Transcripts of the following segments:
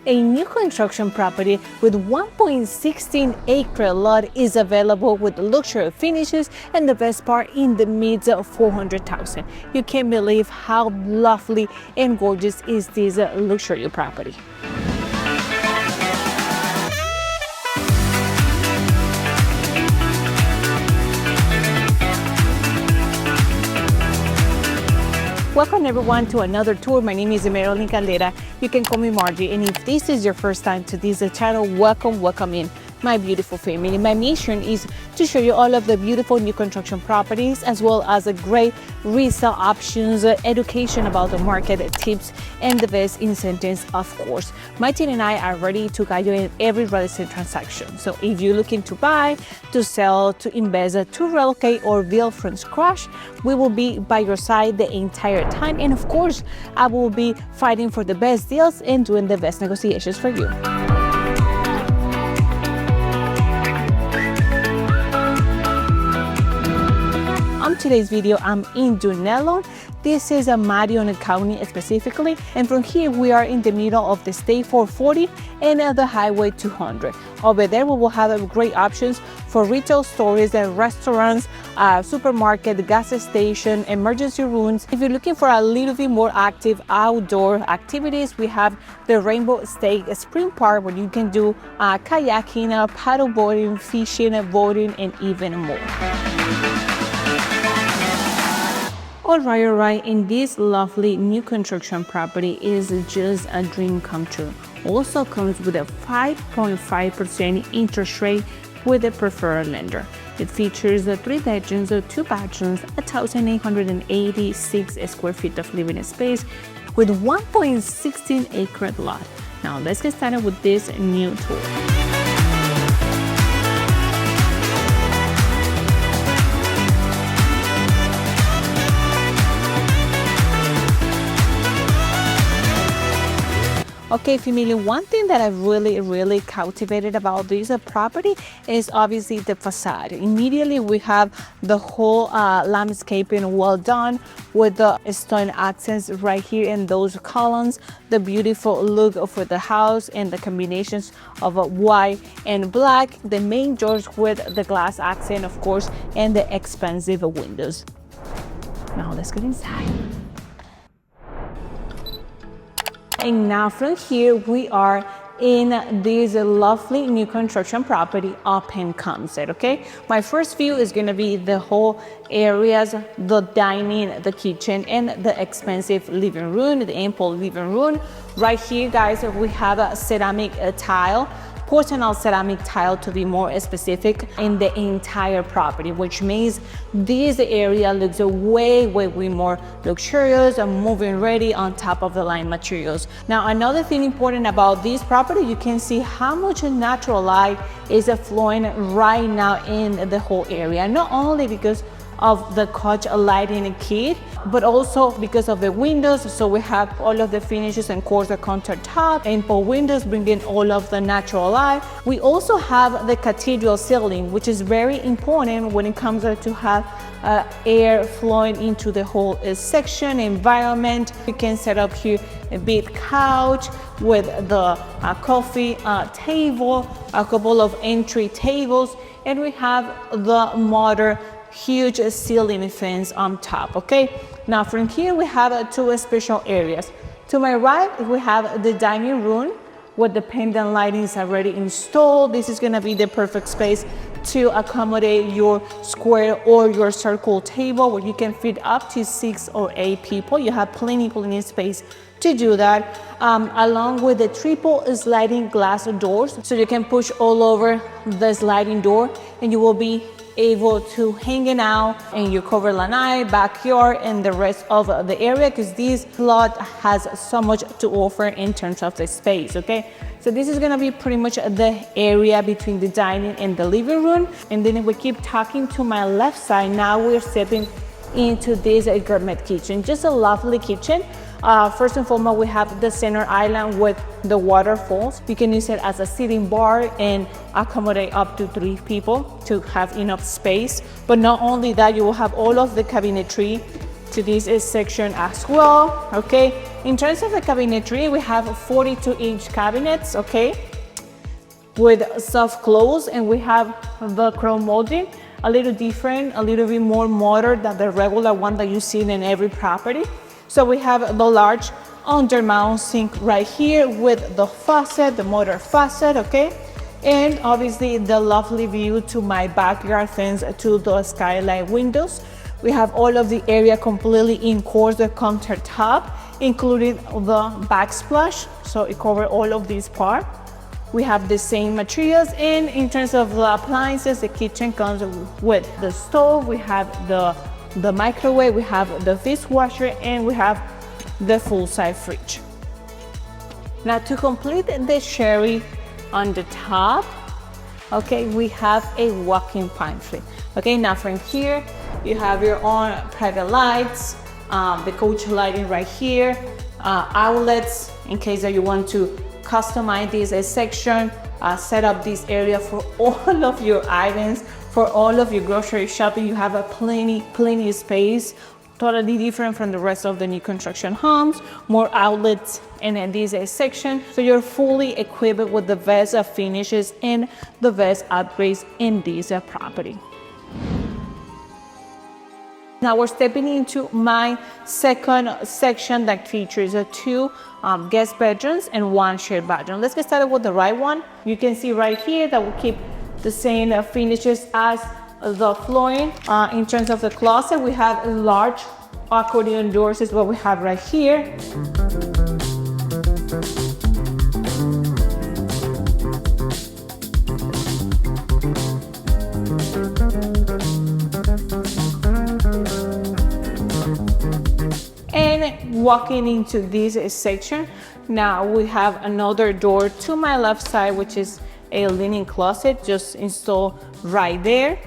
A new construction property with 1.16 acre lot is available with luxury finishes, and the best part, in the mid of 400,000. You can't believe how lovely and gorgeous is this luxury property. Welcome everyone to another tour. My name is Maryelin. You can call me Margie, and if this is your first time to this channel, welcome in, my beautiful family. My mission is to show you all of the beautiful new construction properties, as well as a great resale options, education about the market, tips, and the best incentives, of course. My team and I are ready to guide you in every real estate transaction. So if you're looking to buy, to sell, to invest, to relocate, or build from scratch, we will be by your side the entire time. And of course, I will be fighting for the best deals and doing the best negotiations for you. On today's video, I'm in Dunnellon. This is a Maryelin County specifically, and from here we are in the middle of the State 440 and the Highway 200. Over there we will have great options for retail stores and restaurants, supermarket, gas station, emergency rooms. If you're looking for a little bit more active outdoor activities, we have the Rainbow State Spring Park, where you can do kayaking, paddle boarding, fishing, boating, and even more. All right, and this lovely new construction property is just a dream come true. Also comes with a 5.5% interest rate with a preferred lender. It features 3 bedrooms, 2 bathrooms, 1,886 square feet of living space with 1.16 acre lot. Now let's get started with this new tour. Okay, family, one thing that I've really captivated about this property is obviously the facade. Immediately we have the whole landscaping well done with the stone accents right here in those columns, the beautiful look for the house and the combinations of white and black, the main doors with the glass accent, of course, and the expansive windows. Now let's get inside. And now from here, we are in this lovely new construction property open concept, okay? My first view is gonna be the whole areas, the dining, the kitchen, and the expensive living room, the ample living room. Right here, guys, we have a ceramic tile, porcelain ceramic tile to be more specific, in the entire property, which means this area looks way more luxurious and moving ready on top of the line materials. Now, another thing important about this property, you can see how much natural light is flowing right now in the whole area, not only because of the couch lighting kit, but also because of the windows. So we have all of the finishes and course the countertop and for windows bringing all of the natural light. We also have the cathedral ceiling, which is very important when it comes to have air flowing into the whole section environment. You can set up here a big couch with the coffee table, a couple of entry tables, and we have the modern huge ceiling fans on top. Okay, now from here we have 2 special areas. To my right we have the dining room with the pendant lighting is already installed. This is going to be the perfect space to accommodate your square or your circle table, where you can fit up to 6 or 8 people. You have plenty space to do that, along with the triple sliding glass doors, so you can push all over the sliding door and you will be able to hang out and you cover LANAI, backyard, and the rest of the area, because this lot has so much to offer in terms of the space. Okay, so this is gonna be pretty much the area between the dining and the living room. And then if we keep talking to my left side, now we're stepping into this gourmet kitchen. Just a lovely kitchen. First and foremost, we have the center island with the waterfalls. You can use it as a sitting bar and accommodate up to 3 people to have enough space. But not only that, you will have all of the cabinetry to this section as well, okay? In terms of the cabinetry, we have 42-inch cabinets, okay? With soft close, and we have the chrome molding, a little different, a little bit more modern than the regular one that you see in every property. So we have the large undermount sink right here with the faucet, the motor faucet, okay? And obviously the lovely view to my backyard thanks to the skylight windows. We have all of the area completely in course the countertop, including the backsplash, so it covers all of this part. We have the same materials, and in terms of the appliances, the kitchen comes with the stove, we have the microwave, we have the dishwasher, and we have the full-size fridge. Now to complete the sherry on the top, okay, we have a walk-in pantry. Okay, now from here, you have your own private lights, the coach lighting right here, outlets in case that you want to customize this section, set up this area for all of your items, for all of your grocery shopping. You have a plenty space, totally different from the rest of the new construction homes, more outlets in this section. So you're fully equipped with the best finishes and the best upgrades in this property. Now we're stepping into my second section that features two guest bedrooms and one shared bedroom. Let's get started with the right one. You can see right here that we keep the same finishes as the flooring. In terms of the closet, we have large accordion doors is what we have right here. And walking into this section, now we have another door to my left side, which is a linen closet just installed right there.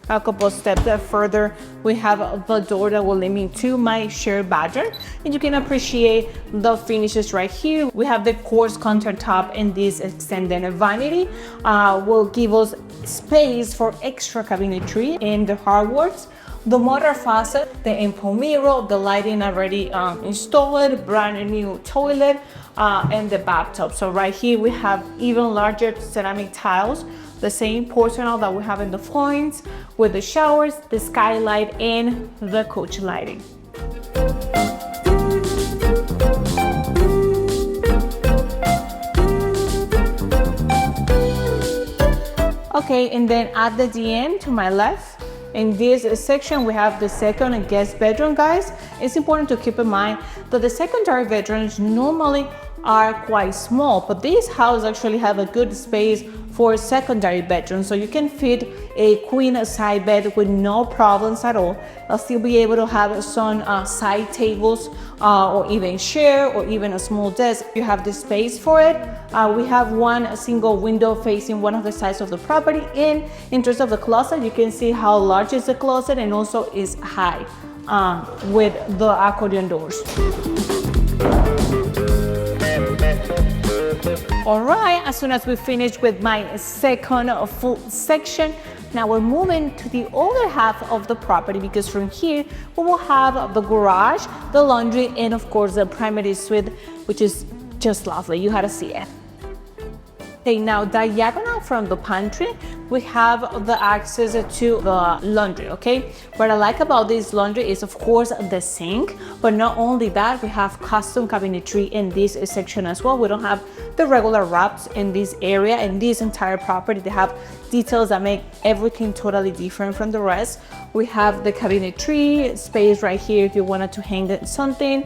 A couple of steps further, we have the door that will lead me to my shared bedroom, and you can appreciate the finishes right here. We have the quartz countertop, and this extended vanity will give us space for extra cabinetry in the hardwoods. The motor faucet, the impulse mirror, the lighting already installed, brand new toilet, and the bathtub. So right here we have even larger ceramic tiles, the same porcelain that we have in the floorings, with the showers, the skylight, and the coach lighting. Okay, and then at the end to my left, in this section, we have the second guest bedroom, guys. It's important to keep in mind that the secondary bedrooms normally are quite small, but this house actually have a good space for secondary bedrooms, so you can fit a queen size bed with no problems at all. I'll still be able to have some side tables or even chair or even a small desk. You have the space for it. We have one single window facing one of the sides of the property. And in terms of the closet, you can see how large is the closet and also is high with the accordion doors. All right, as soon as we finish with my second full section, now we're moving to the other half of the property, because from here we will have the garage, the laundry, and of course the primary suite, which is just lovely. You had to see it. Okay, now diagonal from the pantry, we have the access to the laundry, okay? What I like about this laundry is, of course, the sink, but not only that, we have custom cabinetry in this section as well. We don't have the regular wraps in this area. In this entire property, they have details that make everything totally different from the rest. We have the cabinetry space right here if you wanted to hang something.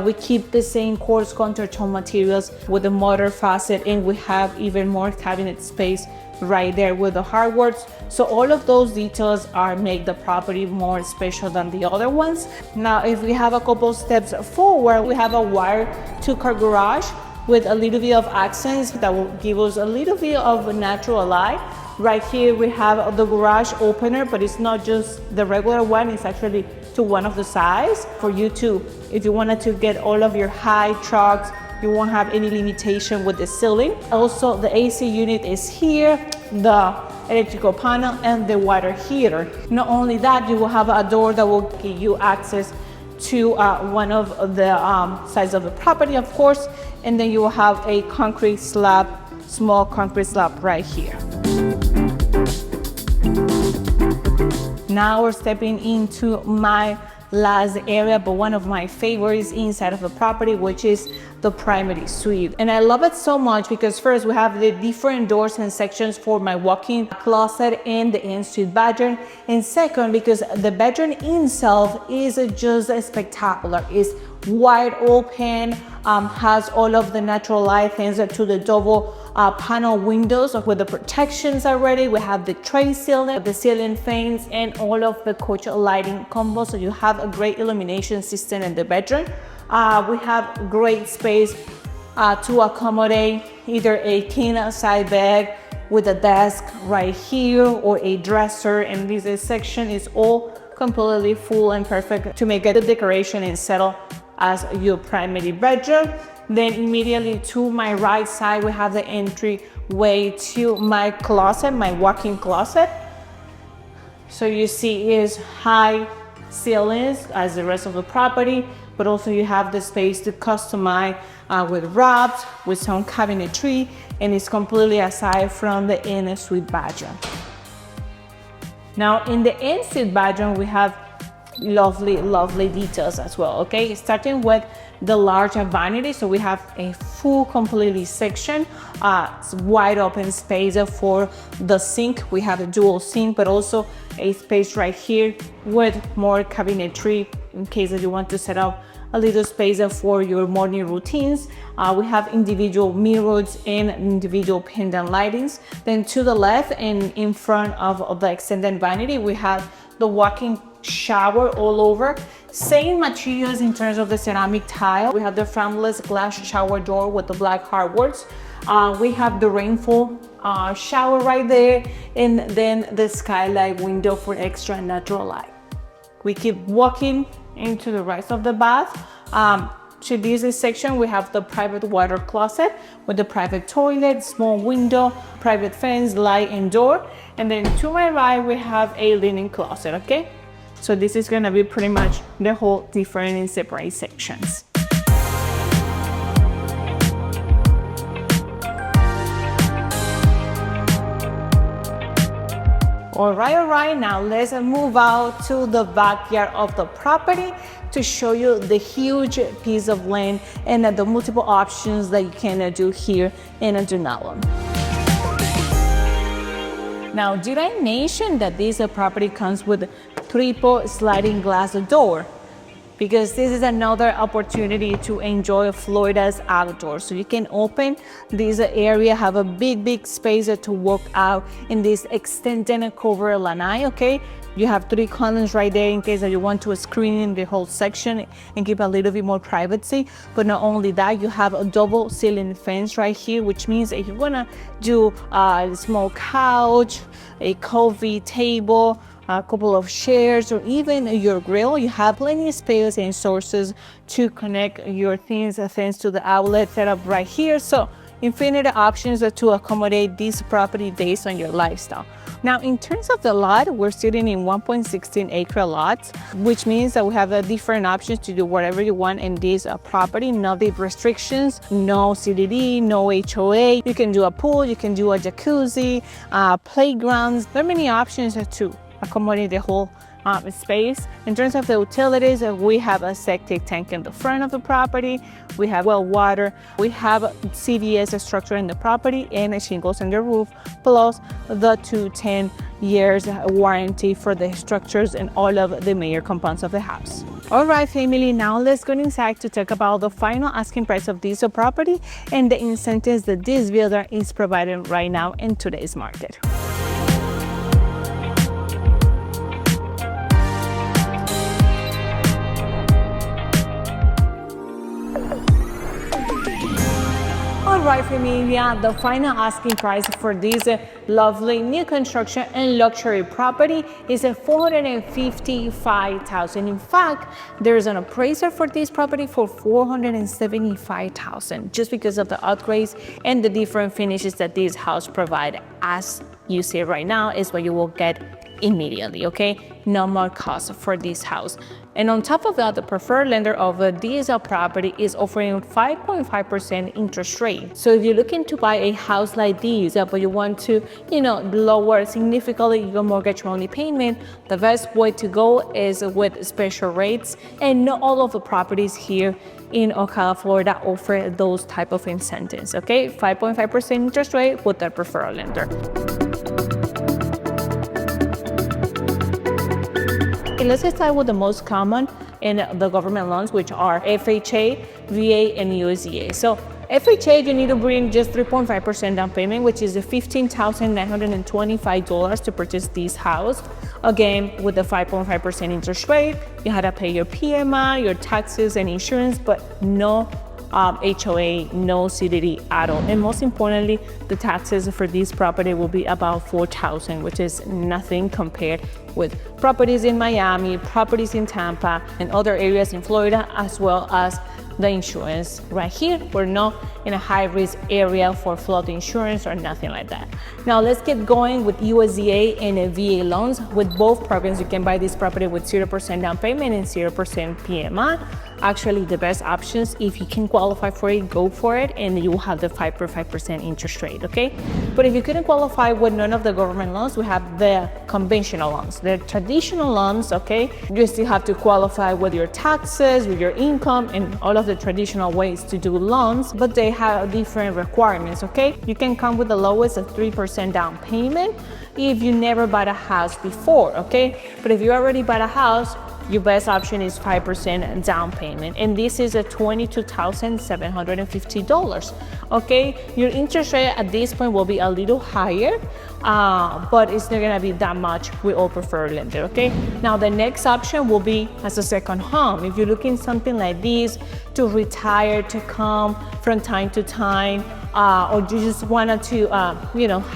We keep the same quartz countertop materials with the motor faucet, and we have even more cabinet space right there with the hardwoods. So all of those details make the property more special than the other ones. Now, if we have a couple steps forward, we have a wire two-car garage with a little bit of accents that will give us a little bit of natural light. Right here we have the garage opener, but it's not just the regular one, it's actually to one of the sides for you to, if you wanted to get all of your high trucks, you won't have any limitation with the ceiling. Also, the AC unit is here, the electrical panel, and the water heater. Not only that, you will have a door that will give you access to one of the sides of the property, of course, and then you will have a concrete slab, small concrete slab right here. Now we're stepping into my last area, but one of my favorites inside of the property, which is the primary suite. And I love it so much because first we have the different doors and sections for my walk-in closet and the ensuite bedroom, and second because the bedroom itself is just spectacular. It's wide open, has all of the natural light thanks to the double panel windows with the protections already. We have the tray ceiling, the ceiling fans, and all of the coach lighting combo, so you have a great illumination system in the bedroom. We have great space to accommodate either a king side bed with a desk right here or a dresser, and this section is all completely full and perfect to make it the decoration and settle as your primary bedroom. Then immediately to my right side, we have the entryway to my closet, my walk-in closet. So you see is high ceilings as the rest of the property, but also you have the space to customize with wraps, with some cabinetry, and it's completely aside from the ensuite bedroom. Now in the ensuite bedroom, we have lovely details as well, okay? Starting with the large vanity, so we have a full completely section, wide open space for the sink. We have a dual sink, but also a space right here with more cabinetry in case that you want to set up a little space for your morning routines. We have individual mirrors and individual pendant lightings. Then to the left and in front of the extended vanity, we have the walk-in shower all over. Same materials in terms of the ceramic tile. We have the frameless glass shower door with the black hardwoods. We have the rainfall shower right there, and then the skylight window for extra natural light. We keep walking into the rest of the bath. To this section, we have the private water closet with the private toilet, small window, private fence, light and door. And then to my right, we have a linen closet, okay? So this is gonna be pretty much the whole different and separate sections. All right, now let's move out to the backyard of the property to show you the huge piece of land and the multiple options that you can do here in Dunnellon. Now, did I mention that this property comes with triple sliding glass door? Because this is another opportunity to enjoy Florida's outdoors. So you can open this area, have a big space to walk out in this extended cover LANAI, okay? You have 3 columns right there in case that you want to screen in the whole section and keep a little bit more privacy. But not only that, you have a double ceiling fence right here, which means if you wanna do a small couch, a coffee table, a couple of chairs, or even your grill, you have plenty of space and sources to connect your things thanks to the outlet setup right here. So infinite options to accommodate this property based on your lifestyle. Now, in terms of the lot, we're sitting in 1.16 acre lots, which means that we have different options to do whatever you want in this property. No deep restrictions, no CDD, no HOA. You can do a pool, you can do a jacuzzi, playgrounds. There are many options to accommodate the whole space. In terms of the utilities, we have a septic tank in the front of the property. We have well water. We have CVS structure in the property and shingles on the roof, plus the 10 years warranty for the structures and all of the major components of the house. All right, family, now let's go inside to talk about the final asking price of this property and the incentives that this builder is providing right now in today's market. Alright, familia, the final asking price for this lovely new construction and luxury property is $455,000. In fact, there's an appraiser for this property for $475,000 just because of the upgrades and the different finishes that this house provides. As you see right now is what you will get immediately, okay? No more cost for this house. And on top of that, the preferred lender of this property is offering 5.5% interest rate. So if you're looking to buy a house like this, but you want to, lower significantly your mortgage monthly payment, the best way to go is with special rates. And not all of the properties here in Ocala, Florida offer those type of incentives, okay? 5.5% interest rate with the preferred lender. Let's start with the most common in the government loans, which are FHA, VA, and USDA. So FHA, you need to bring just 3.5% down payment, which is $15,925 to purchase this house. Again, with the 5.5% interest rate, you had to pay your PMI, your taxes, and insurance, but no HOA, no CDD at all. And most importantly, the taxes for this property will be about $4,000, which is nothing compared with properties in Miami, properties in Tampa, and other areas in Florida, as well as the insurance right here. We're not in a high-risk area for flood insurance or nothing like that. Now let's get going with USDA and VA loans. With both programs, you can buy this property with 0% down payment and 0% PMI. Actually, the best options, if you can qualify for it, go for it, and you will have the 5.5% interest rate, okay? But if you couldn't qualify with none of the government loans, we have the conventional loans, the traditional loans, okay? You still have to qualify with your taxes, with your income, and all of the traditional ways to do loans, but they have different requirements, okay? You can come with the lowest of 3% down payment if you never bought a house before, okay? But if you already bought a house, your best option is 5% down payment, and this is at $22,750, okay? Your interest rate at this point will be a little higher, but it's not gonna be that much with all preferred lender, okay? Now the next option will be as a second home. If you're looking something like this to retire, to come from time to time, or you just wanted to,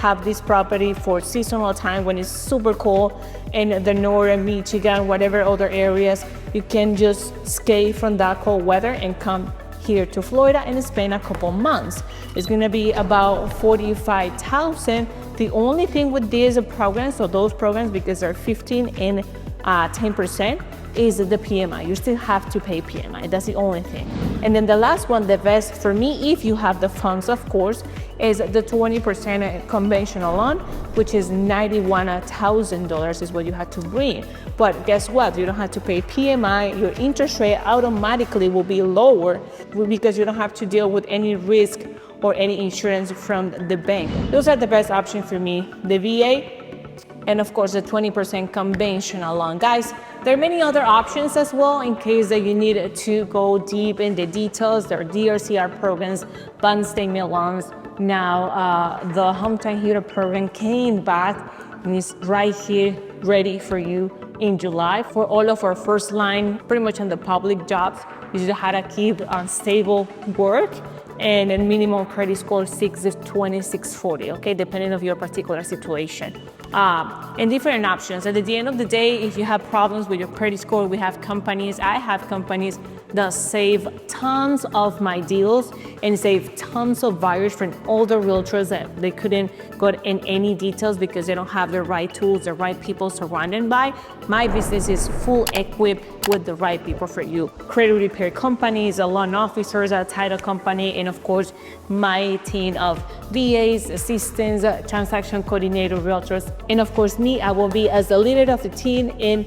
have this property for seasonal time when it's super cold in the northern Michigan, whatever other areas, you can just escape from that cold weather and come here to Florida and spend a couple months. It's gonna be about $45,000. The only thing with these programs, so those programs, because they're 15 and 10%, is the PMI. You still have to pay PMI. That's the only thing. And then the last one, the best for me, if you have the funds, of course, is the 20% conventional loan, which is $91,000 is what you have to bring. But guess what? You don't have to pay PMI. Your interest rate automatically will be lower because you don't have to deal with any risk or any insurance from the bank. Those are the best options for me, the VA, and of course the 20% conventional loan. Guys, there are many other options as well in case that you need to go deep in the details. There are DRCR programs, bank statement loans. Now the hometown hero program came back and is right here ready for you in July. For all of our first line, pretty much on the public jobs, you just had to keep on stable work and a minimum credit score 620, 640, okay, depending on your particular situation. And different options. At the end of the day, if you have problems with your credit score, I have companies that save tons of my deals and save tons of buyers from all the realtors that they couldn't go in any details because they don't have the right tools, the right people surrounded by. My business is full equipped with the right people for you. Credit repair companies, a loan officers, a title company, and of course, my team of VAs, assistants, transaction coordinator, realtors, and of course me, I will be as the leader of the team and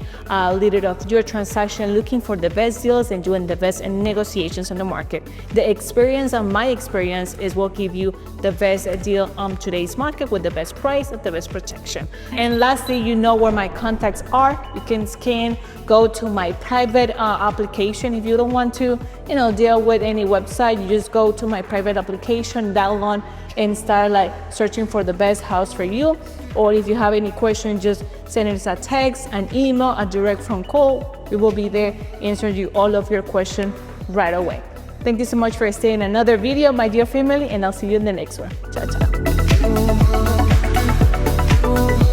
leader of your transaction, looking for the best deals and doing the best negotiations on the market. The experience and my experience is what give you the best deal on today's market with the best price at the best protection. And lastly, you know where my contacts are. You can scan, go to my private application. If you don't want to, deal with any website, you just go to my private application, Dunnellon, and start searching for the best house for you. Or if you have any questions, just send us a text, an email, a direct phone call. We will be there answering you all of your questions right away. Thank you so much for staying in another video, my dear family, and I'll see you in the next one. Ciao, ciao.